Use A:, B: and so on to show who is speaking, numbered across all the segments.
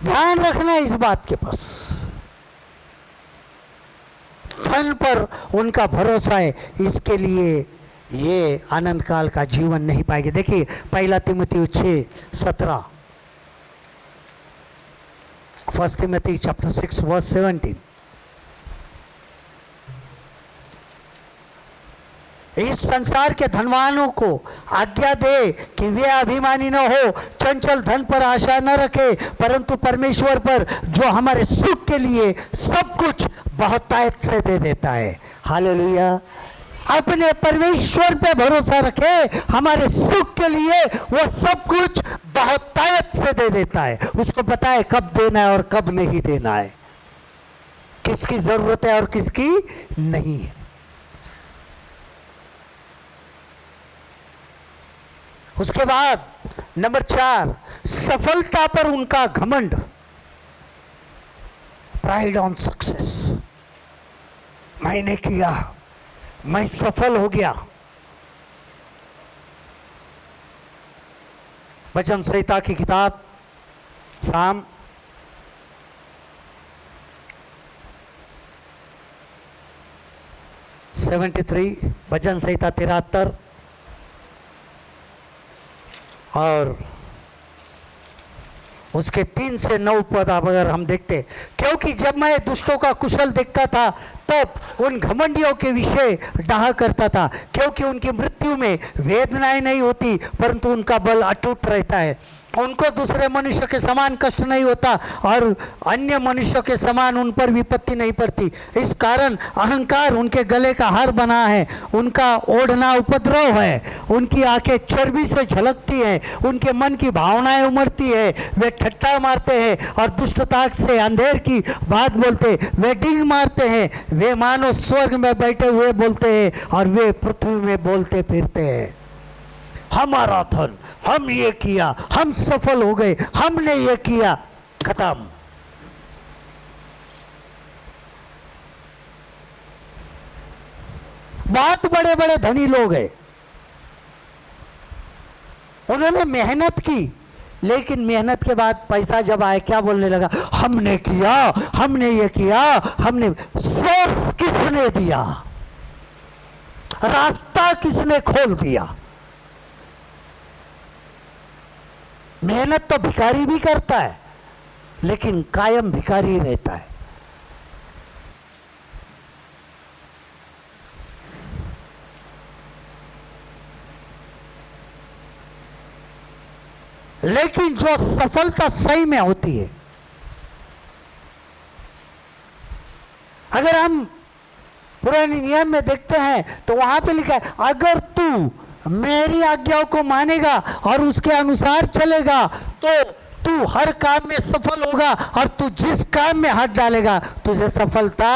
A: ध्यान रखना इस बात के पास, धन पर उनका भरोसा है, इसके लिए ये आनंद काल का जीवन नहीं पाएंगे। देखिए 1 तिमोथी 6:17, 1 तिमोथी चैप्टर 6 वर्स 17। इस संसार के धनवानों को आज्ञा दे कि वे अभिमानी न हो, चंचल धन पर आशा न रखे, परंतु परमेश्वर पर जो हमारे सुख के लिए सब कुछ बहुतायत से दे देता है। हालेलुया। अपने परमेश्वर पे भरोसा रखे, हमारे सुख के लिए वो सब कुछ बहुतायत से दे देता है। उसको पता है कब देना है और कब नहीं देना है, किसकी जरूरत है और किसकी नहीं है। उसके बाद नंबर 4, सफलता पर उनका घमंड, प्राइड ऑन सक्सेस। मैंने किया, मैं सफल हो गया। वचन संहिता की किताब साम 73, भजन संहिता 73 और उसके 3 से 9 पद अगर हम देखते, क्योंकि जब मैं दुष्टों का कुशल देखता था तब उन घमंडियों के विषय डाह करता था, क्योंकि उनकी मृत्यु में वेदनाएं नहीं होती परंतु उनका बल अटूट रहता है। उनको दूसरे मनुष्य के समान कष्ट नहीं होता और अन्य मनुष्यों के समान उन पर विपत्ति नहीं पड़ती। इस कारण अहंकार उनके गले का हार बना है, उनका ओढ़ना उपद्रव है, उनकी आंखें चर्बी से झलकती हैं, उनके मन की भावनाएं उमड़ती है, वे ठट्टा मारते हैं और दुष्टता से अंधेर की बात बोलते, वे डिंग मारते हैं, वे मानो स्वर्ग में बैठे हुए बोलते हैं और वे पृथ्वी में बोलते फिरते हैं। हमारा धन, हम ये किया, हम सफल हो गए, हमने ये किया, खत्म। बहुत बड़े बड़े धनी लोग हैं, उन्होंने मेहनत की, लेकिन मेहनत के बाद पैसा जब आए क्या बोलने लगा, हमने किया, हमने ये किया, हमने। सोर्स किसने दिया, रास्ता किसने खोल दिया। मेहनत तो भिखारी भी करता है, लेकिन कायम भिखारी रहता है। लेकिन जो सफलता सही में होती है, अगर हम पुराने नियम में देखते हैं तो वहां पे लिखा है, अगर तू मेरी आज्ञाओं को मानेगा और उसके अनुसार चलेगा तो तू हर काम में सफल होगा और तू जिस काम में हाथ डालेगा तुझे सफलता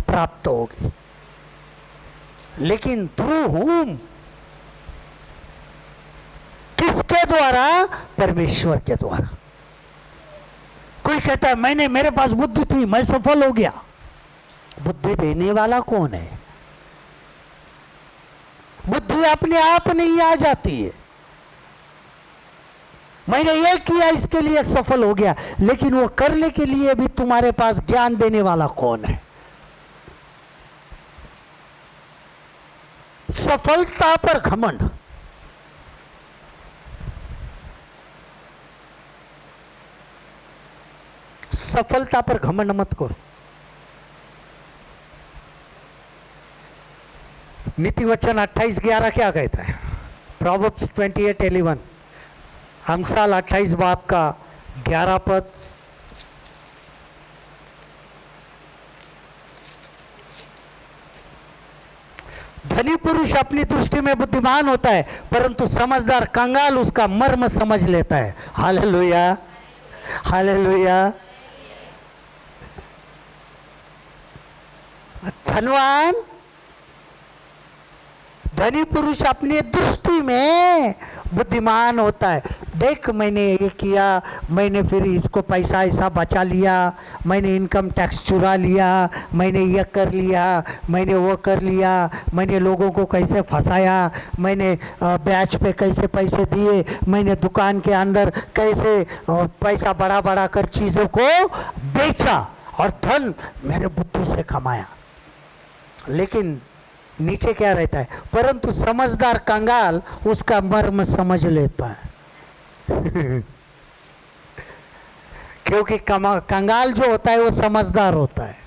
A: प्राप्त होगी। लेकिन थ्रू whom, किसके द्वारा, परमेश्वर के द्वारा। कोई कहता है मेरे पास बुद्धि थी, मैं सफल हो गया। बुद्धि देने वाला कौन है? बुद्धि अपने आप नहीं आ जाती है। मैंने ये किया इसके लिए सफल हो गया, लेकिन वो करने के लिए भी तुम्हारे पास ज्ञान देने वाला कौन है? सफलता पर घमंड, सफलता पर घमंड मत करो। नीति वचन 28:11 क्या कहता है? प्रोवर्ब्स 28:11, अमसाल 28 बाब का 11 पद। धनी पुरुष अपनी दृष्टि में बुद्धिमान होता है, परंतु समझदार कंगाल उसका मर्म समझ लेता है। Hallelujah, hallelujah. धनवान, धनी पुरुष अपनी दृष्टि में बुद्धिमान होता है, देख मैंने ये किया, मैंने फिर इसको पैसा ऐसा बचा लिया, मैंने इनकम टैक्स चुरा लिया, मैंने ये कर लिया, मैंने वो कर लिया, मैंने लोगों को कैसे फंसाया, मैंने ब्याज पे कैसे पैसे दिए, मैंने दुकान के अंदर कैसे पैसा बढ़ा बढ़ा कर चीज़ों को बेचा और धन मेरे बुद्धि से कमाया। लेकिन नीचे क्या रहता है, परंतु समझदार कंगाल उसका मर्म समझ लेता है। क्योंकि कंगाल जो होता है वो समझदार होता है।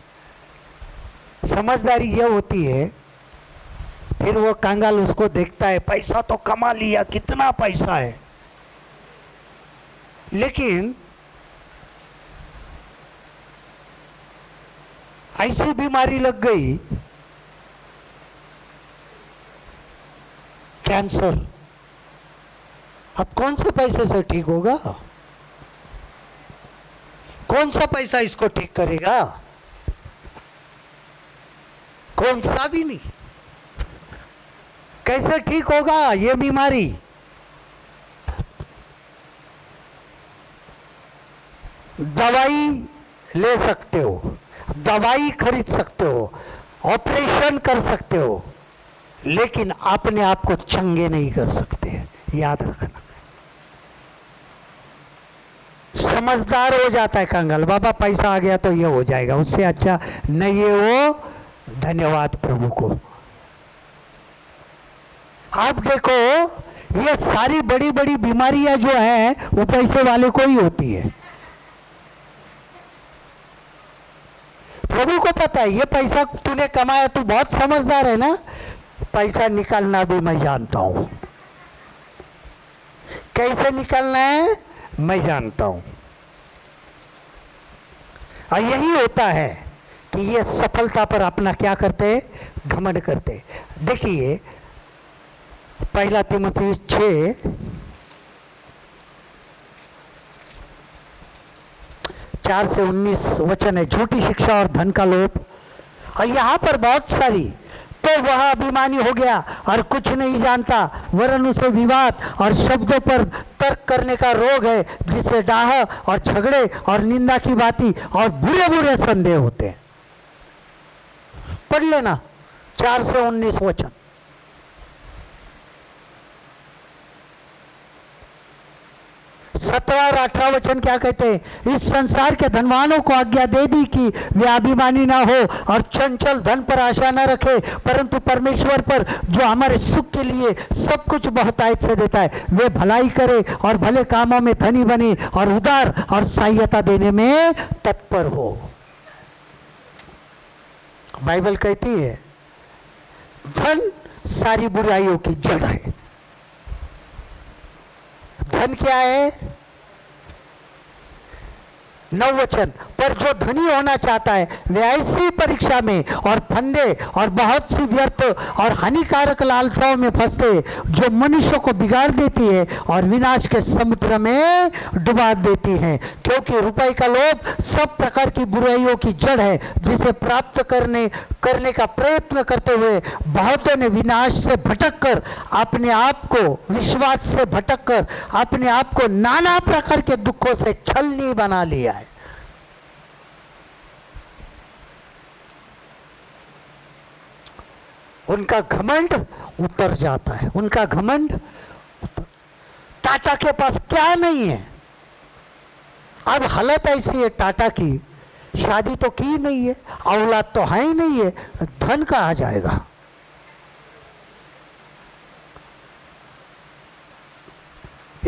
A: समझदारी ये होती है, फिर वो कंगाल उसको देखता है, पैसा तो कमा लिया, कितना पैसा है, लेकिन ऐसी बीमारी लग गई, कैंसर, अब कौन से पैसे से ठीक होगा? कौन सा पैसा इसको ठीक करेगा? कौन सा भी नहीं। कैसे ठीक होगा ये बीमारी? दवाई ले सकते हो, दवाई खरीद सकते हो, ऑपरेशन कर सकते हो, लेकिन अपने आप को चंगे नहीं कर सकते, याद रखना। समझदार हो जाता है कंगाल, बाबा पैसा आ गया तो ये हो जाएगा, उससे अच्छा नहीं है वो, धन्यवाद प्रभु को। आप देखो ये सारी बड़ी बड़ी बीमारियां जो है वो पैसे वाले को ही होती है। प्रभु को पता है ये पैसा तूने कमाया, तू बहुत समझदार है ना, पैसा निकालना भी मैं जानता हूं, कैसे निकालना है मैं जानता हूं। और यही होता है कि ये सफलता पर अपना क्या करते, घमंड करते। देखिए पहला तीमुथियुस 6:4-19 वचन है, झूठी शिक्षा और धन का लोभ। और यहाँ पर बहुत सारी, तो वह अभिमानी हो गया और कुछ नहीं जानता, वरन उसे विवाद और शब्दों पर तर्क करने का रोग है, जिससे डाह और झगड़े और निंदा की बातें और बुरे बुरे संदेह होते हैं। पढ़ लेना 4 से 19 वचन। 17 और 18 वचन क्या कहते हैं? इस संसार के धनवानों को आज्ञा दे दी कि वे अभिमानी ना हो और चंचल धन पर आशा न रखे, परंतु परमेश्वर पर जो हमारे सुख के लिए सब कुछ बहुतायत से देता है, वे भलाई करे और भले कामों में धनी बने और उदार और सहायता देने में तत्पर हो। बाइबल कहती है धन सारी बुराइयों की जड़ है। धन क्या है? 9 वचन, पर जो धनी होना चाहता है वह ऐसी परीक्षा में और फंदे और बहुत सी व्यर्थ और हानिकारक लालसाओं में फंसते, जो मनुष्य को बिगाड़ देती है और विनाश के समुद्र में डुबा देती है। क्योंकि रुपए का लोभ सब प्रकार की बुराइयों की जड़ है, जिसे प्राप्त करने का प्रयत्न करते हुए बहुतों ने विनाश से भटककर अपने आप को, विश्वास से भटककर अपने आप को नाना प्रकार के दुखों से छलनी बना लिया है। उनका घमंड उतर जाता है, उनका घमंड। टाटा के पास क्या नहीं है, अब हालत ऐसी है टाटा की, शादी तो की नहीं है, औलाद तो है ही नहीं है, धन कहाँ जाएगा?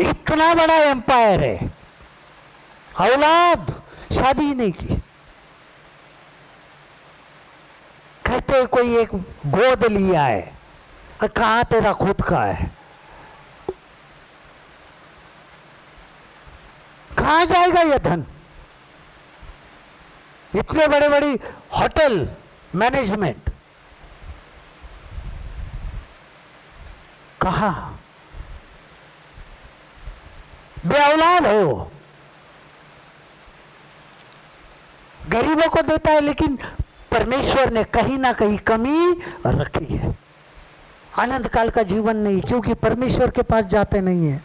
A: इतना बड़ा एम्पायर है, औलाद, शादी ही नहीं की। कहते कोई एक गोद लिया है, कहाँ तेरा खुद का है? कहाँ जाएगा यह धन? इतने बड़े बड़ी होटल मैनेजमेंट, कहाँ? बेऔलाद है वो, गरीबों को देता है, लेकिन परमेश्वर ने कहीं ना कहीं कमी रखी है। आनंद काल का जीवन नहीं, क्योंकि परमेश्वर के पास जाते नहीं है,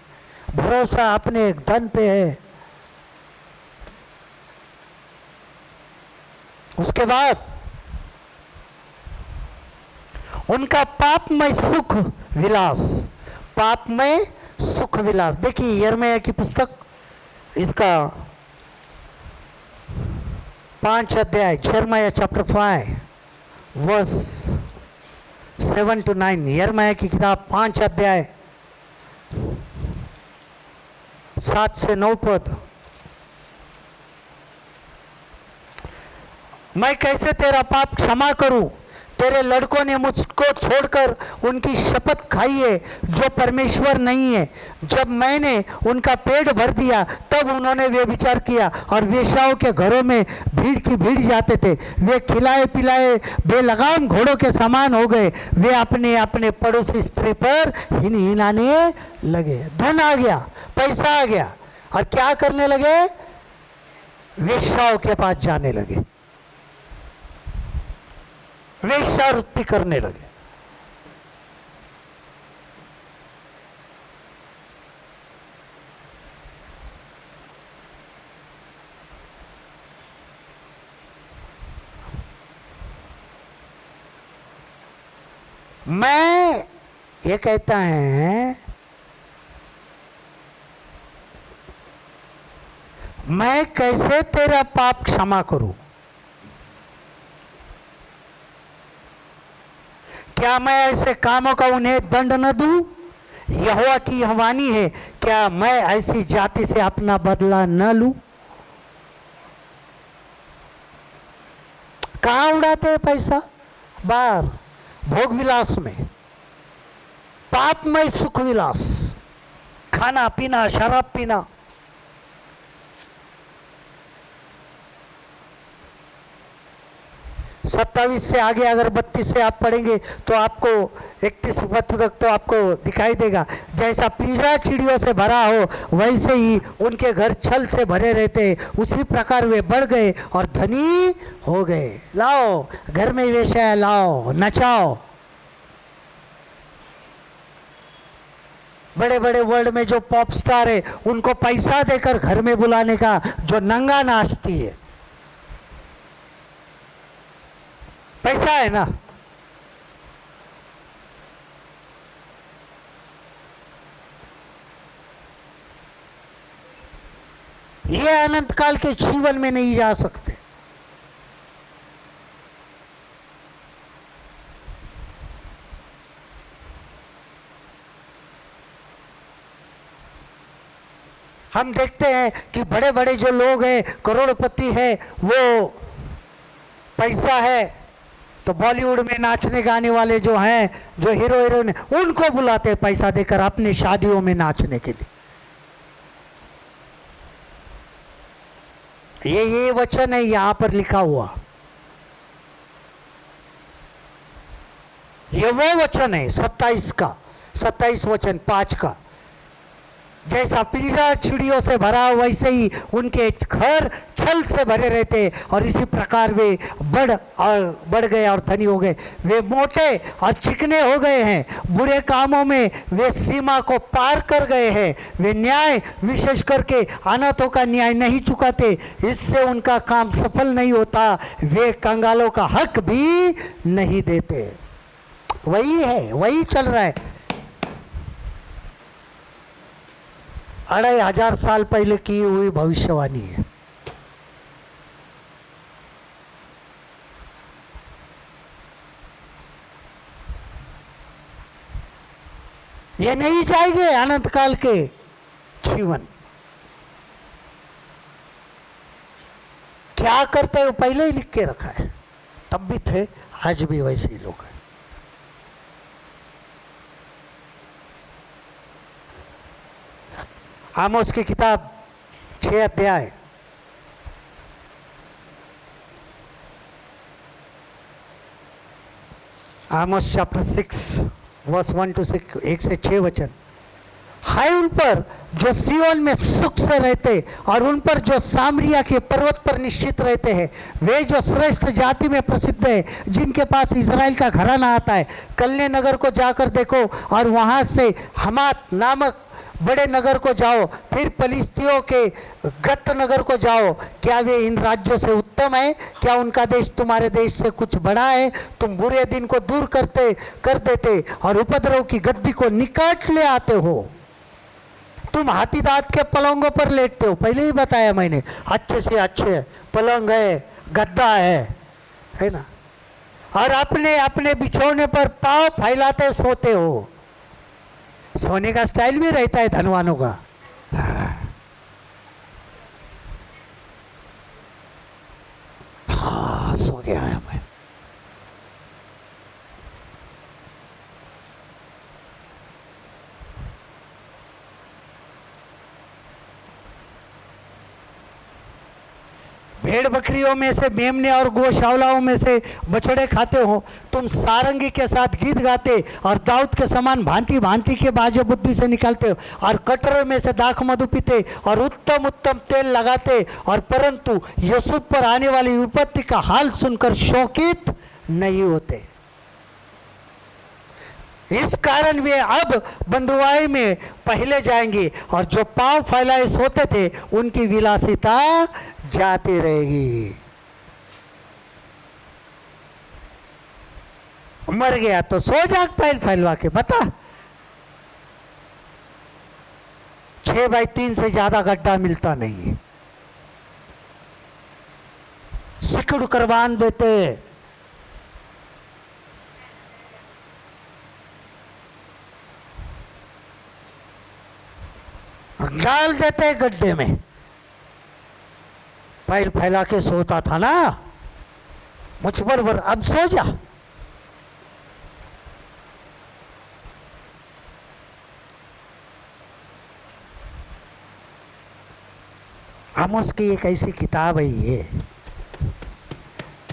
A: भरोसा अपने धन पे है। उसके बाद उनका पापमय सुख विलास, पापमय सुख विलास। देखिए यिर्मयाह की पुस्तक, इसका 5 अध्याय, यिर्मयाह चैप्टर 5 वर्स 7 to 9। यिर्मयाह की किताब 5 अध्याय 7 से 9 पद। मैं कैसे तेरा पाप क्षमा करूं? तेरे लड़कों ने मुझको छोड़कर उनकी शपथ खाई है जो परमेश्वर नहीं है। जब मैंने उनका पेट भर दिया तब उन्होंने वे विचार किया और वेश्याओं के घरों में भीड़ की भीड़ जाते थे। वे खिलाए पिलाए बेलगाम घोड़ों के समान हो गए। वे अपने अपने पड़ोसी स्त्री पर हिनाने लगे। धन आ गया, पैसा आ गया, और क्या करने लगे? वेश्याओं के पास जाने लगे, वेश्यावृत्ति करने लगे। मैं ये कहता है, मैं कैसे तेरा पाप क्षमा करूं? क्या मैं ऐसे कामों का उन्हें दंड न दूं? यहोवा की यह वाणी है, क्या मैं ऐसी जाति से अपना बदला न लूं? कहां उड़ाते हैं पैसा? बाहर भोग विलास में, पापमय सुख विलास, खाना पीना, शराब पीना। सत्ताईस से आगे अगर 32 से आप पढ़ेंगे तो आपको 31 पद तक तो आपको दिखाई देगा। जैसा पिंजरा चिड़ियों से भरा हो वैसे ही उनके घर छल से भरे रहते, उसी प्रकार वे बढ़ गए और धनी हो गए। लाओ घर में वेश्या, लाओ नचाओ। बड़े बड़े वर्ल्ड में जो पॉप स्टार है उनको पैसा देकर घर में बुलाने का, जो नंगा नाचती है, पैसा है ना। ये अनंत काल के जीवन में नहीं जा सकते। हम देखते हैं कि बड़े बड़े जो लोग हैं, करोड़पति है, वो पैसा है तो बॉलीवुड में नाचने गाने वाले जो हैं, जो हीरो हीरोइन, उनको बुलाते हैं पैसा देकर अपनी शादियों में नाचने के लिए। ये वचन है यहां पर लिखा हुआ, ये वो वचन है 27 का, 27 वचन 5 का। जैसा पिंजरा चिड़ियों से भरा वैसे ही उनके घर छल से भरे रहते, और इसी प्रकार वे बढ़ गए और धनी हो गए। वे मोटे और चिकने हो गए हैं, बुरे कामों में वे सीमा को पार कर गए हैं। वे न्याय, विशेष करके अनाथों का न्याय नहीं चुकाते, इससे उनका काम सफल नहीं होता। वे कंगालों का हक भी नहीं देते। वही है, वही चल रहा है। 2500 साल पहले की हुई भविष्यवाणी है। ये नहीं जाएंगे अनंत काल के जीवन। क्या करते हो पहले ही लिख के रखा है, तब भी थे, आज भी वैसे ही लोग हैं। आमोस की किताब 6 अध्याय, आमोस चैप्टर 6 वर्स 1 to 6, 1 से 6 वचन। हाय उन पर जो सियोन में सुख से रहते और उन पर जो सामरिया के पर्वत पर निश्चित रहते हैं। वे जो श्रेष्ठ जाति में प्रसिद्ध है, जिनके पास इजराइल का घराना आता है। कल्ने नगर को जाकर देखो और वहाँ से हमात नामक बड़े नगर को जाओ, फिर फलिस्तियों के गत नगर को जाओ। क्या वे इन राज्यों से उत्तम है? क्या उनका देश तुम्हारे देश से कुछ बड़ा है? तुम बुरे दिन को दूर कर देते और उपद्रव की गद्दी को निकाट ले आते हो। तुम हाथी दांत के पलंगों पर लेटते हो, पहले ही बताया मैंने, अच्छे से अच्छे पलंग है, गद्दा है ना, और अपने अपने बिछौने पर पांव फैलाते सोते हो। सोने का स्टाइल भी रहता है धनवानों का। हाँ, सो गया है मैं। भेड़ बकरियों में से मेमने और गौशालाओं में से बछड़े खाते हो। तुम सारंगी के साथ गीत गाते और दाऊद के समान भांति भांति के बाजे बुद्धि से निकालते हो, और कटोरे में से दाख मधु पीते और उत्तम उत्तम तेल लगाते, और परंतु यूसुफ पर आने वाली विपत्ति का हाल सुनकर शोकित नहीं होते। इस कारण वे अब बंधुआई में पहले जाएंगे, और जो पांव फैलाए सोते थे उनकी विलासिता जाती रहेगी। मर गया तो सो जाग पैर फैलवा के, बता। 6x3 से ज्यादा गड्ढा मिलता नहीं, सिकुड़ कर बांध देते, डाल देते गड्ढे में। पैर फैला के सोता था ना, मुझ पर अब सो जा। आमोस की एक ऐसी किताब है ये,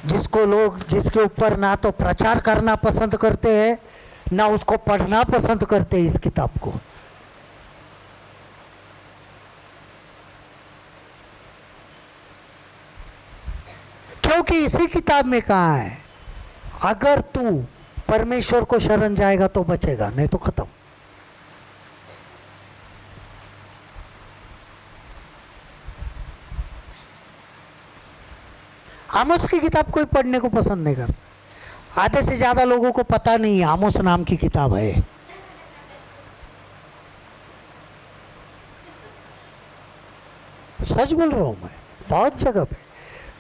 A: जिसको लोग, जिसके ऊपर ना तो प्रचार करना पसंद करते हैं, ना उसको पढ़ना पसंद करते हैं इस किताब को। क्योंकि इसी किताब में कहा है, अगर तू परमेश्वर को शरण जाएगा तो बचेगा, नहीं तो खत्म। आमोस की किताब कोई पढ़ने को पसंद नहीं करता। आधे से ज्यादा लोगों को पता नहीं है आमोस नाम की किताब है। सच बोल रहा हूं मैं, बहुत जगह पे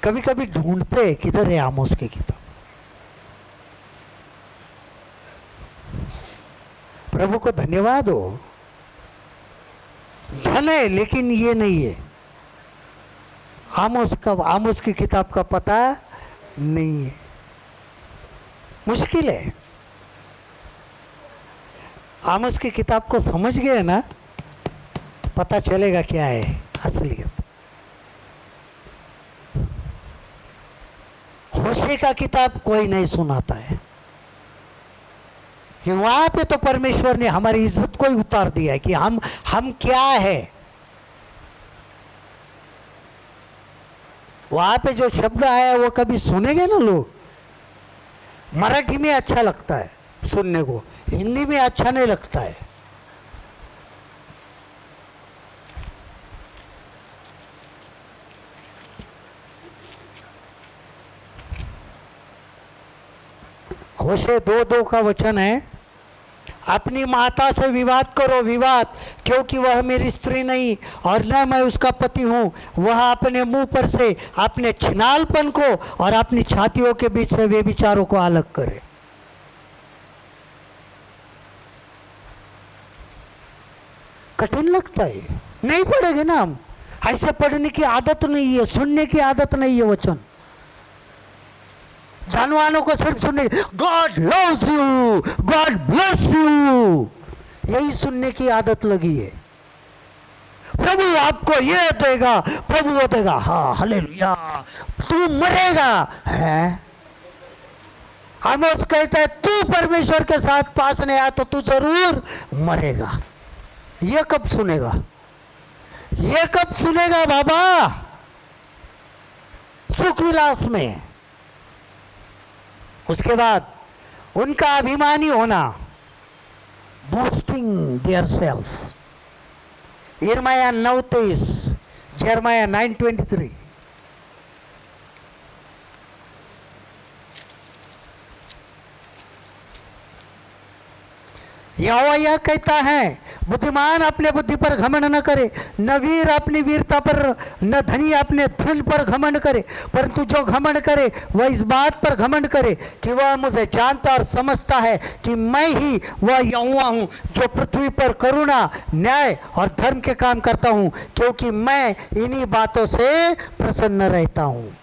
A: कभी कभी ढूंढते किधर है आमोस की किताब। प्रभु को धन्यवाद हो, धन है लेकिन ये नहीं है। आमोस की किताब का पता नहीं है, मुश्किल है। आमोस की किताब को समझ गए ना, पता चलेगा क्या है असलियत। होशे का किताब कोई नहीं सुनाता है, वहां पे तो परमेश्वर ने हमारी इज्जत को ही उतार दिया है कि हम क्या है। वहां पे जो शब्द आया वो कभी सुनेंगे ना लोग। मराठी में अच्छा लगता है सुनने को, हिंदी में अच्छा नहीं लगता है। होशे 2:2 का वचन है, अपनी माता से विवाद करो, विवाद, क्योंकि वह मेरी स्त्री नहीं और न मैं उसका पति हूँ। वह अपने मुंह पर से अपने छिनालपन को और अपनी छातियों के बीच से वे विचारों को अलग करे। कठिन लगता है, नहीं पढ़ेंगे ना हम। ऐसे पढ़ने की आदत नहीं है, सुनने की आदत नहीं है वचन। धनवानों को सिर्फ सुनने, God loves you, God bless you, यही सुनने की आदत लगी है। प्रभु आपको ये देगा, प्रभु वो देगा, हाँ हालेलुया, तू मरेगा है। आमोस कहता है तू परमेश्वर के साथ पास नहीं आया तो तू जरूर मरेगा। ये कब सुनेगा, ये कब सुनेगा बाबा? सुख विलास में। उसके बाद उनका अभिमानी होना, बोस्टिंग देयर सेल्फ, यिर्मयाह 9:23, यिर्मयाह 9:23। यहोवा यह कहता है, बुद्धिमान अपने बुद्धि पर घमंड न करे, न वीर अपनी वीरता पर, न धनी अपने धन पर घमंड करे, परंतु जो घमंड करे वह इस बात पर घमंड करे कि वह मुझे जानता और समझता है कि मैं ही वह यहोवा हूँ, जो पृथ्वी पर करुणा, न्याय और धर्म के काम करता हूँ, क्योंकि मैं इन्हीं बातों से प्रसन्न रहता हूँ।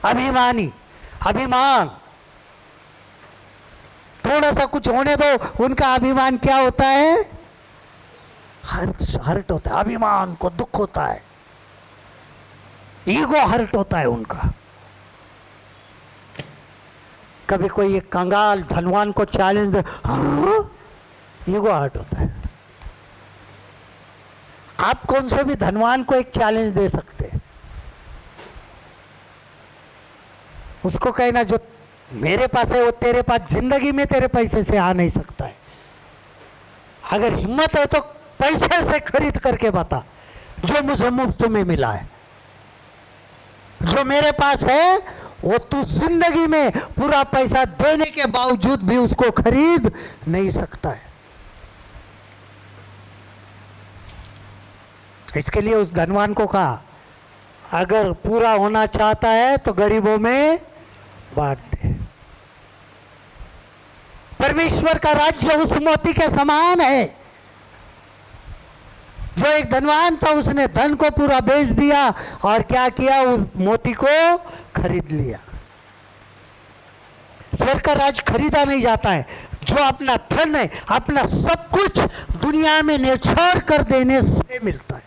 A: अभिमानी, अभिमान, थोड़ा सा कुछ होने दो, उनका अभिमान क्या होता है? हर्ट होता है। अभिमान को दुख होता है, ईगो हर्ट होता है उनका। कभी कोई एक कंगाल धनवान को चैलेंज दे, ईगो हर्ट होता है। आप कौन से भी धनवान को एक चैलेंज दे सकते हैं? उसको कहना जो मेरे पास है वो तेरे पास जिंदगी में तेरे पैसे से आ नहीं सकता है। अगर हिम्मत है तो पैसे से खरीद करके बता, जो मुझे मुफ्त में मिला है, जो मेरे पास है वो तू जिंदगी में पूरा पैसा देने के बावजूद भी उसको खरीद नहीं सकता है। इसके लिए उस धनवान को कहा, अगर पूरा होना चाहता है तो गरीबों में बांट दे। परमेश्वर का राज्य उस मोती के समान है। जो एक धनवान था, उसने धन को पूरा बेच दिया और क्या किया? उस मोती को खरीद लिया। स्वर्ग का राज्य खरीदा नहीं जाता है। जो अपना धन है, अपना सब कुछ दुनिया में न्यौछावर कर देने से मिलता है।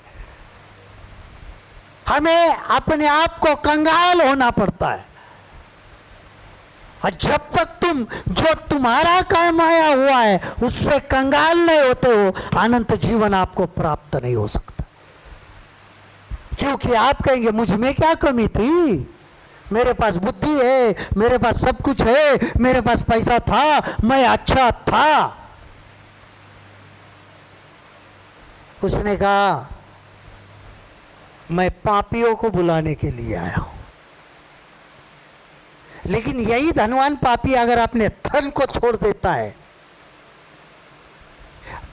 A: हमें अपने आप को कंगाल होना पड़ता है, और जब तक तुम जो तुम्हारा कमाया हुआ है उससे कंगाल नहीं होते हो, अनंत जीवन आपको प्राप्त नहीं हो सकता। क्योंकि आप कहेंगे मुझ में क्या कमी थी, मेरे पास बुद्धि है, मेरे पास सब कुछ है, मेरे पास पैसा था, मैं अच्छा था। उसने कहा मैं पापियों को बुलाने के लिए आया हूं। लेकिन यही धनवान पापी अगर अपने धन को छोड़ देता है,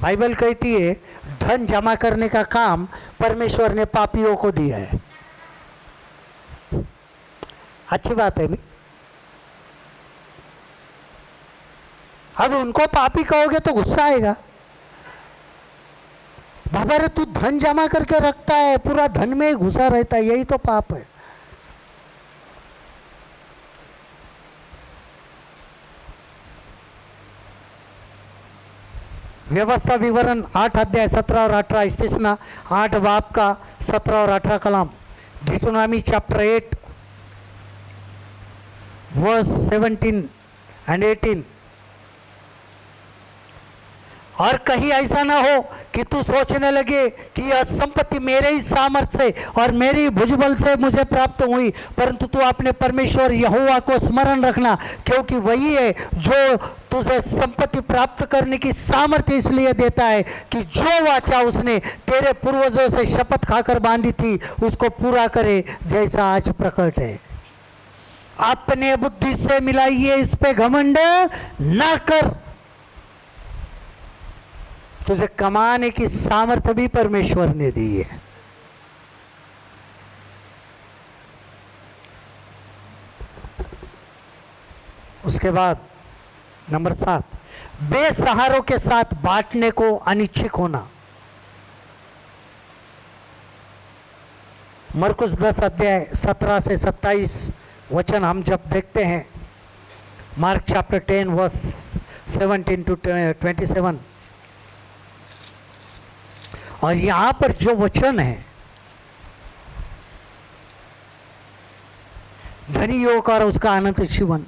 A: बाइबल कहती है धन जमा करने का काम परमेश्वर ने पापियों को दिया है। अच्छी बात है नहीं? अब उनको पापी कहोगे तो गुस्सा आएगा। बाबा रे तू धन जमा करके रखता है, पूरा धन में ही घुसा रहता है, यही तो पाप है। व्यवस्था विवरण 8 अध्याय 17 और 18 इस्तिस्ना 8 बाब का 17 और 18 कलाम। डिटोनॉमी चैप्टर 8 वर्स 17 एंड 18। और कहीं ऐसा ना हो कि तू सोचने लगे कि यह संपत्ति मेरे ही सामर्थ्य से और मेरी भुजबल से मुझे प्राप्त हुई, परंतु तू अपने परमेश्वर यहोवा को स्मरण रखना, क्योंकि वही है जो तुझे संपत्ति प्राप्त करने की सामर्थ्य इसलिए देता है कि जो वाचा उसने तेरे पूर्वजों से शपथ खाकर बांधी थी उसको पूरा करे, जैसा आज प्रकट है। अपने बुद्धि से मिलाइए, इस पे घमंड ना कर। तुझे कमाने की सामर्थ्य भी परमेश्वर ने दी है। उसके बाद नंबर 7, बेसहारों के साथ बांटने को अनिच्छुक होना। मरकुस 10 अध्याय 17 से 27 वचन हम जब देखते हैं, मार्क चैप्टर 10 वर्स 17 to 27, और यहां पर जो वचन है, धनी युवक और उसका अनंत जीवन,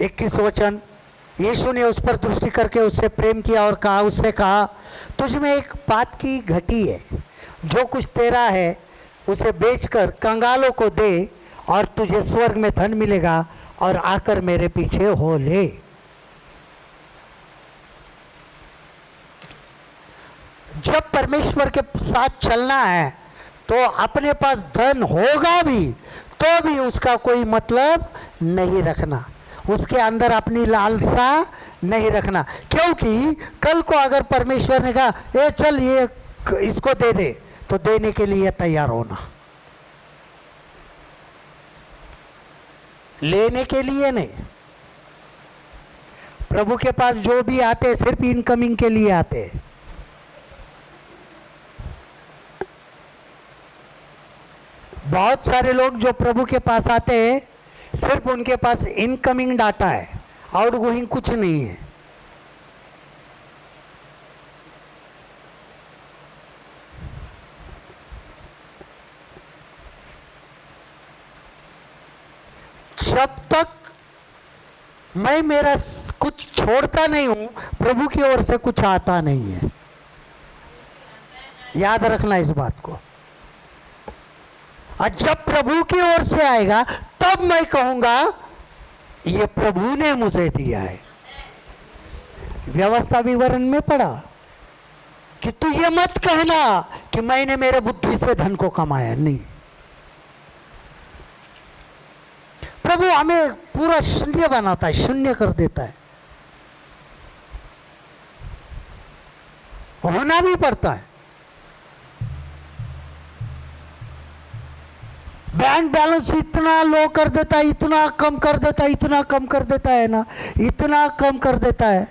A: इक्कीस वचन, यीशु ने उस पर दृष्टि करके उससे प्रेम किया और कहा, उससे कहा तुझ में एक बात की घटी है, जो कुछ तेरा है उसे बेचकर कंगालों को दे और तुझे स्वर्ग में धन मिलेगा, और आकर मेरे पीछे हो ले। परमेश्वर के साथ चलना है तो अपने पास धन होगा भी तो भी उसका कोई मतलब नहीं रखना, उसके अंदर अपनी लालसा नहीं रखना। क्योंकि कल को अगर परमेश्वर ने कहा ए चल ये इसको दे दे, तो देने के लिए तैयार होना, लेने के लिए नहीं। प्रभु के पास जो भी आते सिर्फ इनकमिंग के लिए आते। बहुत सारे लोग जो प्रभु के पास आते हैं सिर्फ उनके पास इनकमिंग डाटा है, आउटगोइंग कुछ नहीं है। जब तक मैं मेरा कुछ छोड़ता नहीं हूं, प्रभु की ओर से कुछ आता नहीं है। याद रखना इस बात को। और जब प्रभु की ओर से आएगा तब मैं कहूंगा ये प्रभु ने मुझे दिया है। व्यवस्था विवरण में पढ़ा कि तू ये मत कहना कि मैंने मेरे बुद्धि से धन को कमाया, नहीं। प्रभु हमें पूरा शून्य बनाता है, शून्य कर देता है, होना भी पड़ता है। बैंक बैलेंस इतना लो कर देता है, इतना कम कर देता है, इतना कम कर देता है ना, इतना कम कर देता है।